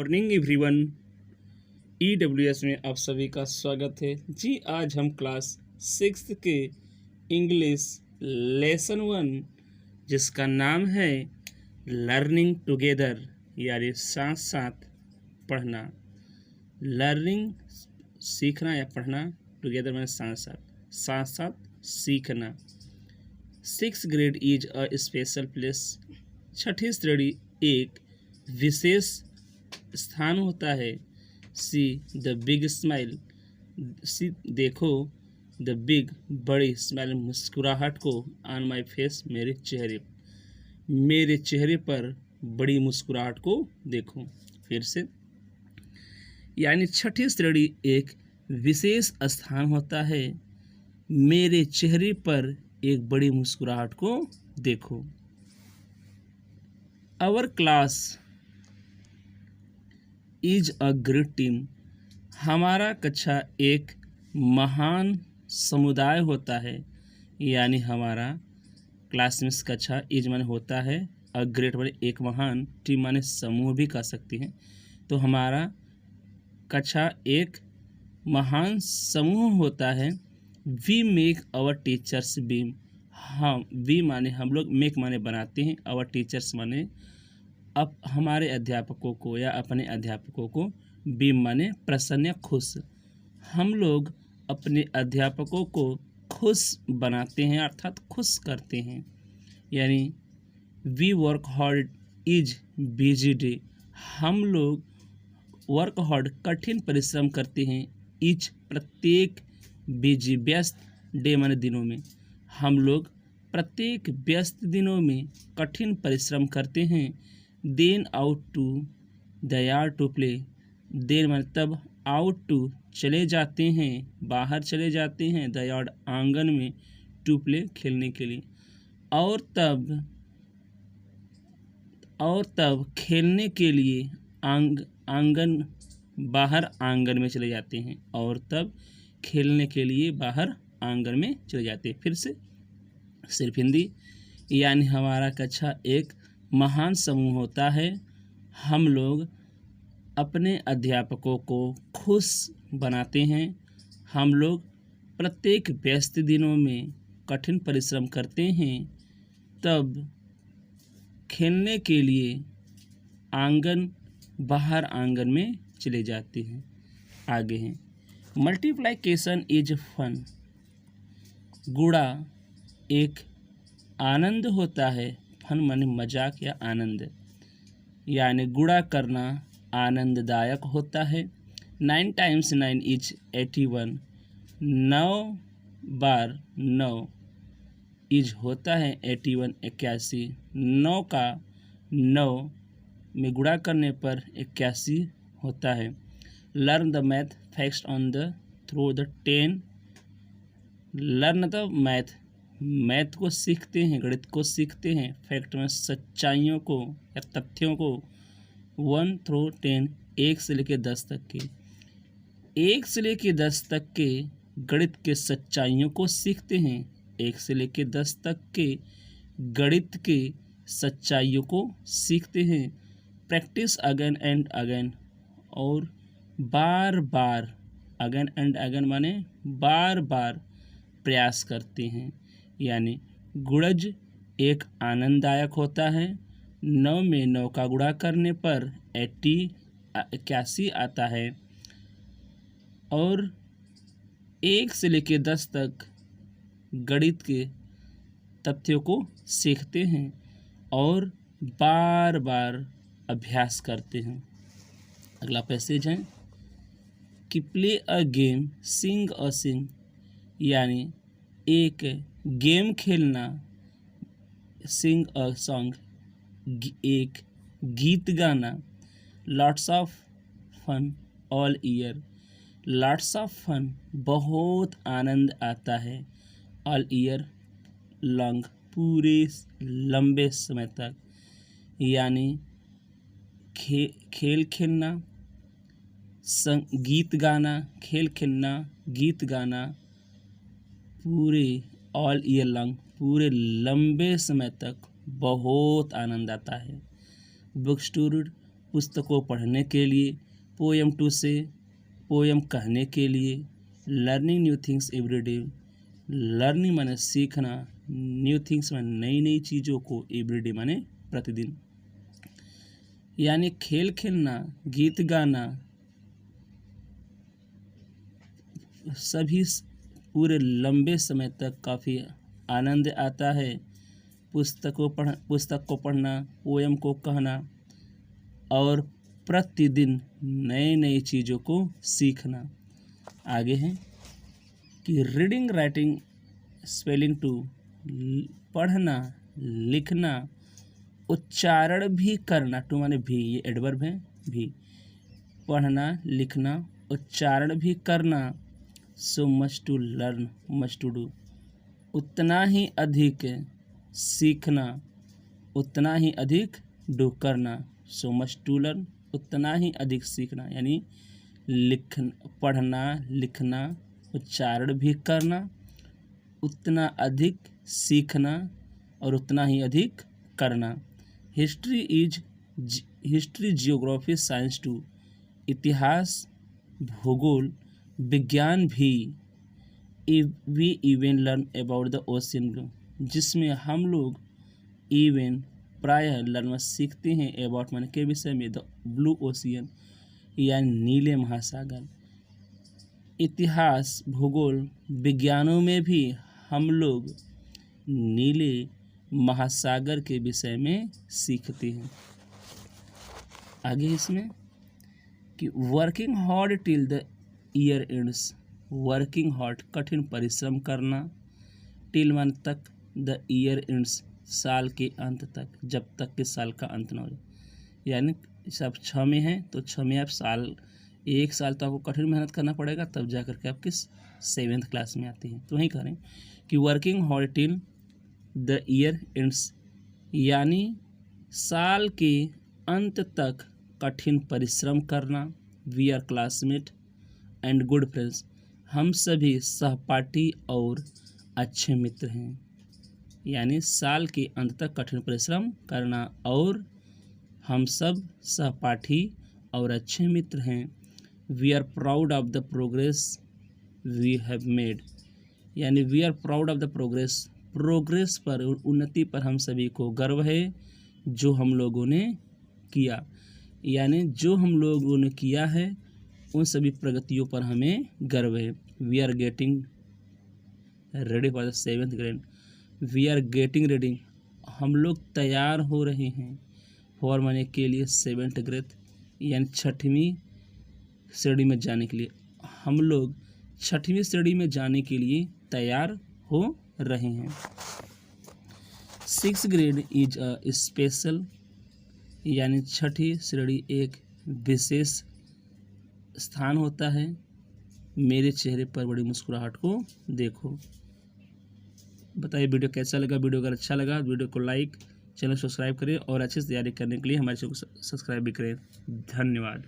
Morning everyone. EWS में आप सभी का स्वागत है जी। आज हम क्लास 6 के इंग्लिश लेसन 1 जिसका नाम है लर्निंग टुगेदर यानी साथ साथ पढ़ना। लर्निंग सीखना या पढ़ना, टुगेदर में साथ साथ सीखना। 6th grade is a special place. छठी श्रेणी एक विशेष स्थान होता है। सी द बिग स्माइल, सी देखो द बिग बड़ी स्माइल मुस्कुराहट को ऑन माई फेस मेरे चेहरे पर बड़ी मुस्कुराहट को देखो। फिर से, यानी छठी श्रेणी एक विशेष स्थान होता है, मेरे चेहरे पर एक बड़ी मुस्कुराहट को देखो। Our class is a great team. हमारा कक्षा एक महान समुदाय होता है, यानी हमारा क्लास में कक्षा इज माने होता है, अ ग्रेट माने एक महान, टीम माने समूह भी कह सकते हैं। तो हमारा कक्षा एक महान समूह होता है। We make our teachers beam. हम वी माने हम लोग, मेक माने बनाते हैं, आवर टीचर्स माने अब हमारे अध्यापकों को या अपने अध्यापकों को, बीम माने प्रसन्न या खुश। हम लोग अपने अध्यापकों को खुश बनाते हैं अर्थात खुश करते हैं। यानी we work hard is busy day. हम लोग वर्क हार्ड कठिन परिश्रम करते हैं, इच प्रत्येक, बिजी व्यस्त, डे माने दिनों में। हम लोग प्रत्येक व्यस्त दिनों में कठिन परिश्रम करते हैं। Then out to the yard to play. Then माने तब, आउट टू चले जाते हैं, बाहर चले जाते हैं, द यार्ड आंगन में, टू प्ले खेलने के लिए। और तब खेलने के लिए आंगन बाहर आंगन में चले जाते हैं, और तब खेलने के लिए बाहर आंगन में चले जाते हैं। फिर से सिर्फ हिंदी, यानी हमारा कक्षा एक महान समूह होता है। हम लोग अपने अध्यापकों को खुश बनाते हैं। हम लोग प्रत्येक व्यस्त दिनों में कठिन परिश्रम करते हैं, तब खेलने के लिए बाहर आंगन में चले जाते हैं। आगे हैं, मल्टीप्लिकेशन इज फन। गुणा एक आनंद होता है, फन माने मजाक या आनंद, यानी गुणा करना आनंददायक होता है। 9 times 9 इज 81। 9 बार 9 इज होता है 81, 81। 9 का 9 में गुणा करने पर 81 होता है। Learn the math facts on the through the 10। Learn the math को सीखते हैं, गणित को सीखते हैं, फैक्ट में सच्चाइयों को या तथ्यों को, 1 through 10, 1 से लेकर 10 तक के। 1 से लेकर 10 तक के गणित के सच्चाइयों को सीखते हैं। 1 से लेकर 10 तक के गणित के सच्चाइयों को सीखते हैं। प्रैक्टिस अगेन एंड अगेन, और बार बार, अगेन एंड अगेन माने बार बार प्रयास करते हैं। यानी गुणज एक आनंददायक होता है। 9 में 9 का गुणा करने पर 81 आता है। और 1 से लेकर 10 तक गणित के तथ्यों को सीखते हैं और बार बार अभ्यास करते हैं। अगला पैसेज है कि प्ले अ गेम, सिंग अ सिंग, यानी एक गेम खेलना, सिंग अ सॉन्ग एक गीत गाना। Lots of fun all year. Lots of fun बहुत आनंद आता है, ऑल ईयर लॉन्ग पूरे लंबे समय तक, यानी खेल खेलना, गीत गाना, खेल खेलना, गीत गाना, पूरे ऑल ईयर लॉन्ग पूरे लंबे समय तक बहुत आनंद आता है। बुक्स टू रीड पुस्तकों पढ़ने के लिए, पोएम टू से पोएम कहने के लिए, learning new things every day, learning माने सीखना, न्यू थिंग्स माने नई नई चीज़ों को, एवरी डे माने प्रतिदिन, यानी खेल खेलना, गीत गाना, सभी पूरे लंबे समय तक काफ़ी आनंद आता है। पुस्तक को पढ़ना, पोएम को कहना और प्रतिदिन नई नई चीज़ों को सीखना। आगे है कि रीडिंग, राइटिंग, स्पेलिंग टू, पढ़ना, लिखना, उच्चारण भी करना, टू माने भी, ये एडवर्ब है भी, पढ़ना, लिखना, उच्चारण भी करना। So much to learn, much to do, उतना ही अधिक सीखना, उतना ही अधिक डू करना। सो मच टू लर्न, उतना ही अधिक सीखना, यानी पढ़ना, लिखना, उच्चारण भी करना, उतना अधिक सीखना और उतना ही अधिक करना। हिस्ट्री, जियोग्राफी, साइंस टू, इतिहास, भूगोल, विज्ञान भी। We even learn about the ocean blue, जिसमें हम लोग इवन प्रायः लर्न सीखते हैं अबाउट माने के विषय में, द ब्लू ओशियन या नीले महासागर। इतिहास, भूगोल, विज्ञानों में भी हम लोग नीले महासागर के विषय में सीखते हैं। आगे इसमें कि working hard till the year ends, working hard कठिन परिश्रम करना, टिल मान तक, द ईयर एंड्स साल के अंत तक, जब तक कि साल का अंत न हो जाए, यानी सब 6 में हैं तो 6 में आप एक साल तो आपको कठिन मेहनत करना पड़ेगा, तब जा करके आप किस 7th क्लास में आते हैं। तो वहीं करें कि working hard till the year ends, यानी साल के अंत तक कठिन परिश्रम करना। We are classmate and good friends, हम सभी सहपाठी और अच्छे मित्र हैं, यानी साल के अंत तक कठिन परिश्रम करना और हम सब सहपाठी और अच्छे मित्र हैं। We are proud of the progress we have made, यानी we are proud of the progress पर, उन्नति पर हम सभी को गर्व है जो हम लोगों ने किया, यानी जो हम लोगों ने किया है उन सभी प्रगतियों पर हमें गर्व है। We are getting ready for the 7th grade, we are getting ready, हम लोग तैयार हो रहे हैं, फॉर माने के लिए, 7th ग्रेड यानी 6वीं श्रेणी में जाने के लिए, हम लोग 6वीं श्रेणी में जाने के लिए तैयार हो रहे हैं। 6th grade is a special, यानी 6वीं श्रेणी एक विशेष स्थान होता है। मेरे चेहरे पर बड़ी मुस्कुराहट को देखो। बताइए वीडियो कैसा लगा। वीडियो अगर अच्छा लगा वीडियो को लाइक, चैनल सब्सक्राइब करें और अच्छे से तैयारी करने के लिए हमारे चैनल को सब्सक्राइब भी करें। धन्यवाद।